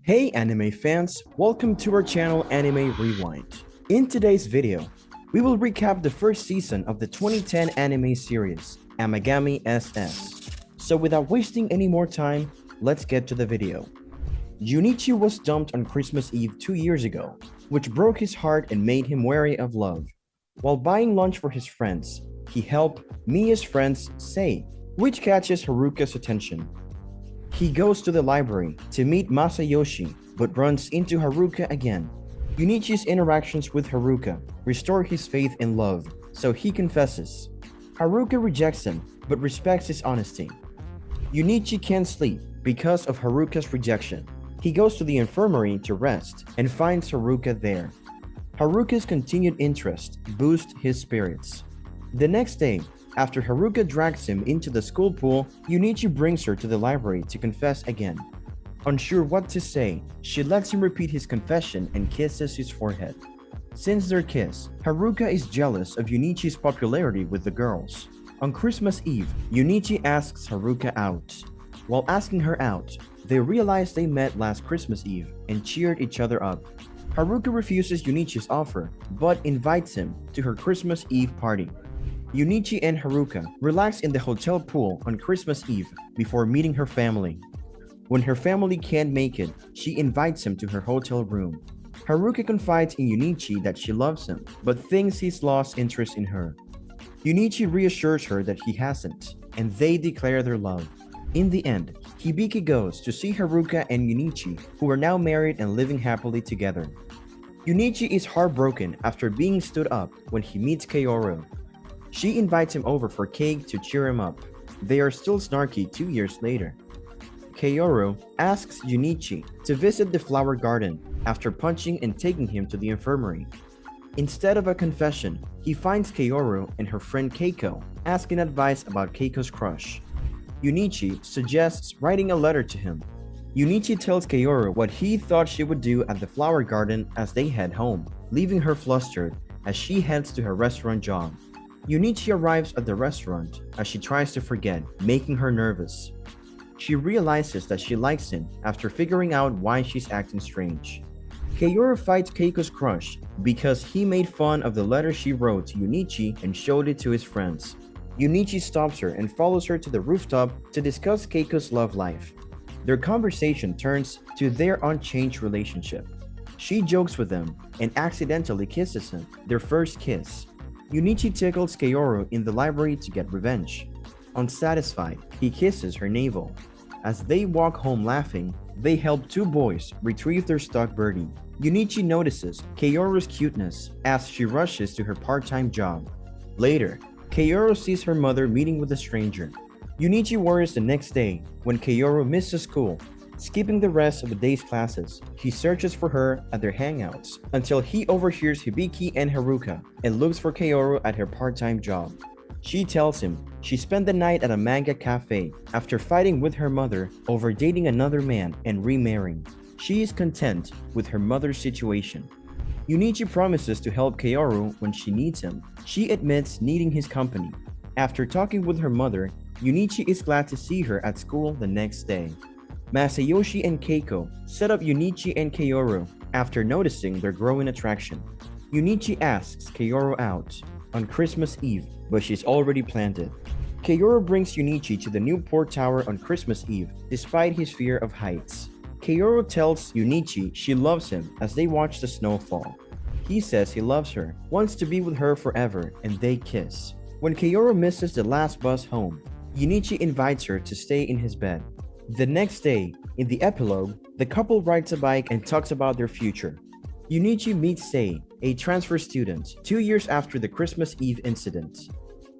Hey anime fans, welcome to our channel Anime Rewind. In today's video, we will recap the first season of the 2010 anime series, Amagami SS. So without wasting any more time, let's get to the video. Junichi was dumped on Christmas Eve 2 years ago, which broke his heart and made him wary of love. While buying lunch for his friends, he helped Mia's friends Sae, which catches Haruka's attention. He goes to the library to meet Masayoshi, but runs into Haruka again. Junichi's interactions with Haruka restore his faith in love, so he confesses. Haruka rejects him, but respects his honesty. Junichi can't sleep because of Haruka's rejection. He goes to the infirmary to rest and finds Haruka there. Haruka's continued interest boosts his spirits. The next day, after Haruka drags him into the school pool, Junichi brings her to the library to confess again. Unsure what to say, she lets him repeat his confession and kisses his forehead. Since their kiss, Haruka is jealous of Junichi's popularity with the girls. On Christmas Eve, Junichi asks Haruka out. While asking her out, they realize they met last Christmas Eve and cheered each other up. Haruka refuses Junichi's offer, but invites him to her Christmas Eve party. Junichi and Haruka relax in the hotel pool on Christmas Eve before meeting her family. When her family can't make it, she invites him to her hotel room. Haruka confides in Junichi that she loves him, but thinks he's lost interest in her. Junichi reassures her that he hasn't, and they declare their love. In the end, Hibiki goes to see Haruka and Junichi, who are now married and living happily together. Junichi is heartbroken after being stood up when he meets Kaoru. She invites him over for cake to cheer him up. They are still snarky 2 years later. Kaoru asks Junichi to visit the flower garden after punching and taking him to the infirmary. Instead of a confession, he finds Kaoru and her friend Keiko asking advice about Keiko's crush. Junichi suggests writing a letter to him. Junichi tells Kaoru what he thought she would do at the flower garden as they head home, leaving her flustered as she heads to her restaurant job. Junichi arrives at the restaurant as she tries to forget, making her nervous. She realizes that she likes him after figuring out why she's acting strange. Kaoru fights Keiko's crush because he made fun of the letter she wrote to Junichi and showed it to his friends. Junichi stops her and follows her to the rooftop to discuss Keiko's love life. Their conversation turns to their unchanged relationship. She jokes with him and accidentally kisses him, their first kiss. Junichi tickles Kaoru in the library to get revenge. Unsatisfied, he kisses her navel. As they walk home laughing, they help two boys retrieve their stuck birdie. Junichi notices Kaoru's cuteness as she rushes to her part-time job. Later, Kaoru sees her mother meeting with a stranger. Junichi worries the next day when Kaoru misses school. Skipping the rest of the day's classes, he searches for her at their hangouts until he overhears Hibiki and Haruka and looks for Kaoru at her part-time job. She tells him she spent the night at a manga cafe after fighting with her mother over dating another man and remarrying. She is content with her mother's situation. Junichi promises to help Kaoru when she needs him. She admits needing his company. After talking with her mother, Junichi is glad to see her at school the next day. Masayoshi and Keiko set up Junichi and Kaoru after noticing their growing attraction. Junichi asks Kaoru out on Christmas Eve, but she's already planned it. Kaoru brings Junichi to the new port tower on Christmas Eve, despite his fear of heights. Kaoru tells Junichi she loves him as they watch the snow fall. He says he loves her, wants to be with her forever, and they kiss. When Kaoru misses the last bus home, Junichi invites her to stay in his bed. The next day, in the epilogue, the couple rides a bike and talks about their future. Junichi meets Sae, a transfer student, 2 years after the Christmas Eve incident.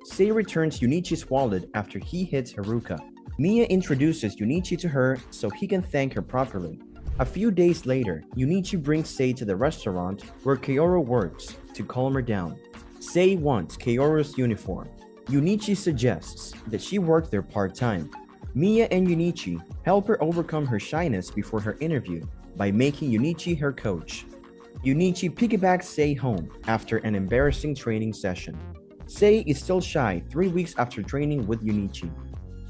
Sae returns Junichi's wallet after he hits Haruka. Mia introduces Junichi to her so he can thank her properly. A few days later, Junichi brings Sae to the restaurant where Kaoru works to calm her down. Sae wants Kaoru's uniform. Junichi suggests that she work there part-time. Mia and Junichi help her overcome her shyness before her interview by making Junichi her coach. Junichi piggybacks Sae home after an embarrassing training session. Sae is still shy 3 weeks after training with Junichi.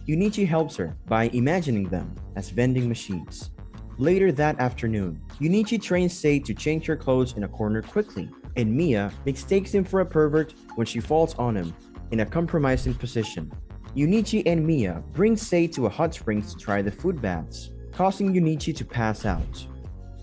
Junichi helps her by imagining them as vending machines. Later that afternoon, Junichi trains Sae to change her clothes in a corner quickly, and Mia mistakes him for a pervert when she falls on him in a compromising position. Junichi and Mia bring Sae to a hot springs to try the food baths, causing Junichi to pass out.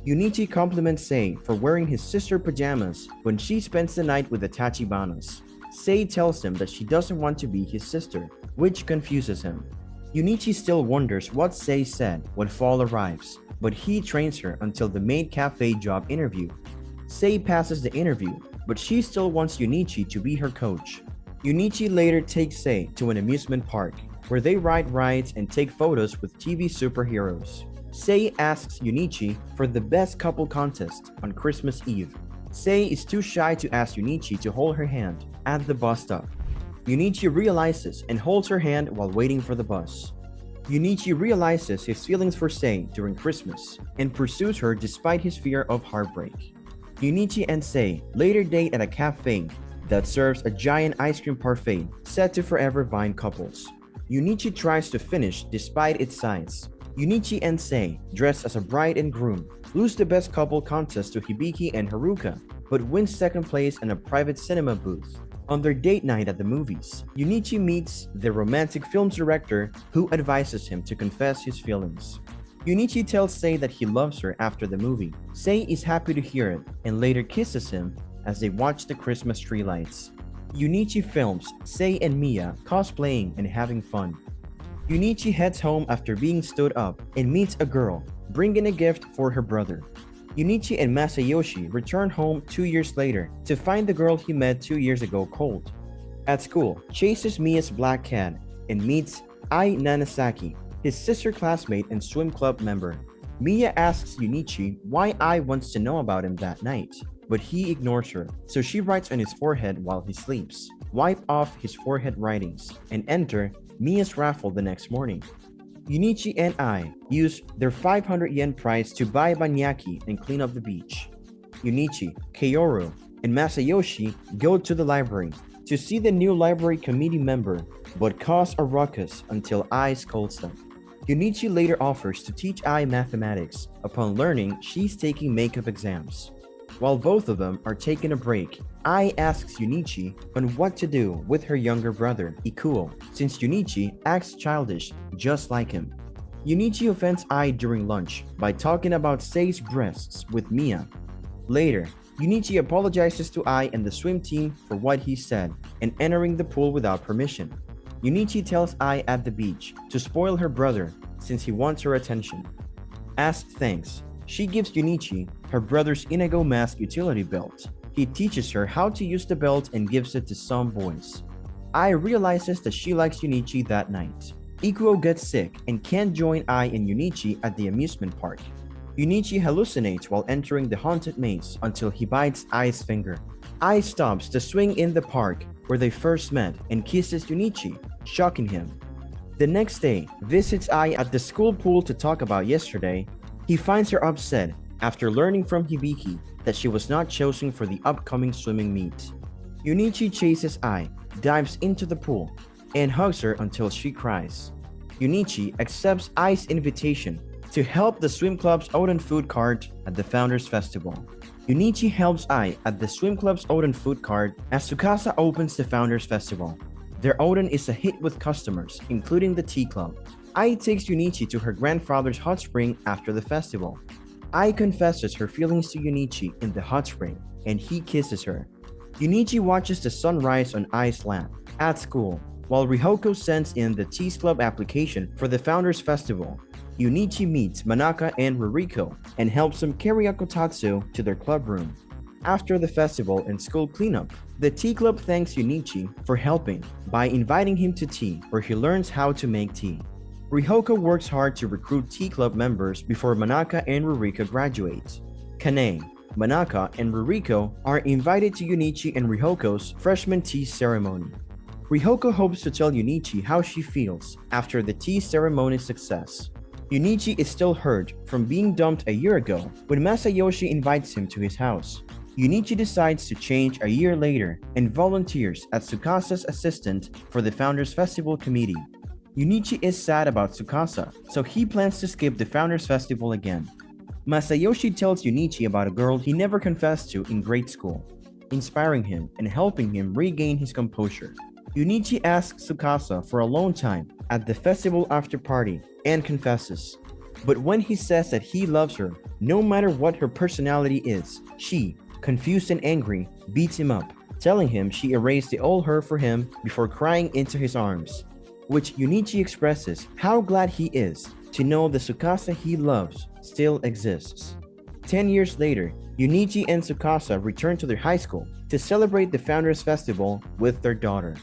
Junichi compliments Sae for wearing his sister pajamas when she spends the night with the Tachibanas. Sae tells him that she doesn't want to be his sister, which confuses him. Junichi still wonders what Sae said when fall arrives, but he trains her until the maid cafe job interview. Sae passes the interview, but she still wants Junichi to be her coach. Junichi later takes Sae to an amusement park, where they ride rides and take photos with TV superheroes. Sae asks Junichi for the best couple contest on Christmas Eve. Sae is too shy to ask Junichi to hold her hand at the bus stop. Junichi realizes and holds her hand while waiting for the bus. Junichi realizes his feelings for Sae during Christmas and pursues her despite his fear of heartbreak. Junichi and Sae later date at a cafe that serves a giant ice cream parfait set to forever bind couples. Junichi tries to finish despite its size. Junichi and Sae, dressed as a bride and groom, lose the best couple contest to Hibiki and Haruka, but win second place in a private cinema booth. On their date night at the movies, Junichi meets the romantic film's director who advises him to confess his feelings. Junichi tells Sae that he loves her after the movie. Sae is happy to hear it and later kisses him as they watch the Christmas tree lights. Junichi films Sae and Mia cosplaying and having fun. Junichi heads home after being stood up and meets a girl, bringing a gift for her brother. Junichi and Masayoshi return home 2 years later to find the girl he met 2 years ago cold. At school, chases Mia's black cat and meets Ai Nanasaki, his sister classmate and swim club member. Mia asks Junichi why Ai wants to know about him that night, but he ignores her, so she writes on his forehead while he sleeps, wipe off his forehead writings, and enter Mia's raffle the next morning. Junichi and Ai use their 500 yen prize to buy banyaki and clean up the beach. Junichi, Kaoru, and Masayoshi go to the library to see the new library committee member, but cause a ruckus until Ai scolds them. Junichi later offers to teach Ai mathematics upon learning she's taking makeup exams. While both of them are taking a break, Ai asks Junichi on what to do with her younger brother, Ikuo, since Junichi acts childish just like him. Junichi offends Ai during lunch by talking about Sae's breasts with Mia. Later, Junichi apologizes to Ai and the swim team for what he said and entering the pool without permission. Junichi tells Ai at the beach to spoil her brother since he wants her attention. As thanks, she gives Junichi her brother's Inigo mask utility belt. He teaches her how to use the belt and gives it to some boys. Ai realizes that she likes Junichi that night. Ikuo gets sick and can't join Ai and Junichi at the amusement park. Junichi hallucinates while entering the haunted maze until he bites Ai's finger. Ai stops to swing in the park where they first met and kisses Junichi, shocking him. The next day, visits Ai at the school pool to talk about yesterday. He finds her upset after learning from Hibiki that she was not chosen for the upcoming swimming meet. Junichi chases Ai, dives into the pool, and hugs her until she cries. Junichi accepts Ai's invitation to help the swim club's Oden food cart at the Founders Festival. Junichi helps Ai at the swim club's Oden food cart as Tsukasa opens the Founders Festival. Their Oden is a hit with customers, including the tea club. Ai takes Junichi to her grandfather's hot spring after the festival. Ai confesses her feelings to Junichi in the hot spring, and he kisses her. Junichi watches the sunrise on Ai's lap. At school, while Rihoko sends in the Teas Club application for the Founders Festival, Junichi meets Manaka and Ruriko and helps them carry a kotatsu to their club room. After the festival and school cleanup, the tea club thanks Junichi for helping by inviting him to tea where he learns how to make tea. Rihoko works hard to recruit tea club members before Manaka and Ruriko graduate. Kane, Manaka, and Ruriko are invited to Junichi and Rihoko's freshman tea ceremony. Rihoko hopes to tell Junichi how she feels after the tea ceremony's success. Junichi is still hurt from being dumped a year ago when Masayoshi invites him to his house. Junichi decides to change a year later and volunteers as Tsukasa's assistant for the Founders Festival committee. Junichi is sad about Tsukasa, so he plans to skip the Founders Festival again. Masayoshi tells Junichi about a girl he never confessed to in grade school, inspiring him and helping him regain his composure. Junichi asks Tsukasa for a alone time at the festival after party and confesses. But when he says that he loves her, no matter what her personality is, she, confused and angry, beats him up, telling him she erased the old her for him before crying into his arms. Which Junichi expresses how glad he is to know the Tsukasa he loves still exists. 10 years later, Junichi and Tsukasa return to their high school to celebrate the Founders Festival with their daughter.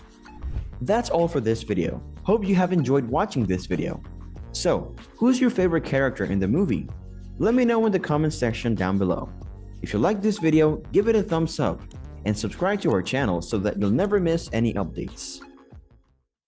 That's all for this video. Hope you have enjoyed watching this video. So, who's your favorite character in the movie? Let me know in the comment section down below. If you like this video, give it a thumbs up and subscribe to our channel so that you'll never miss any updates.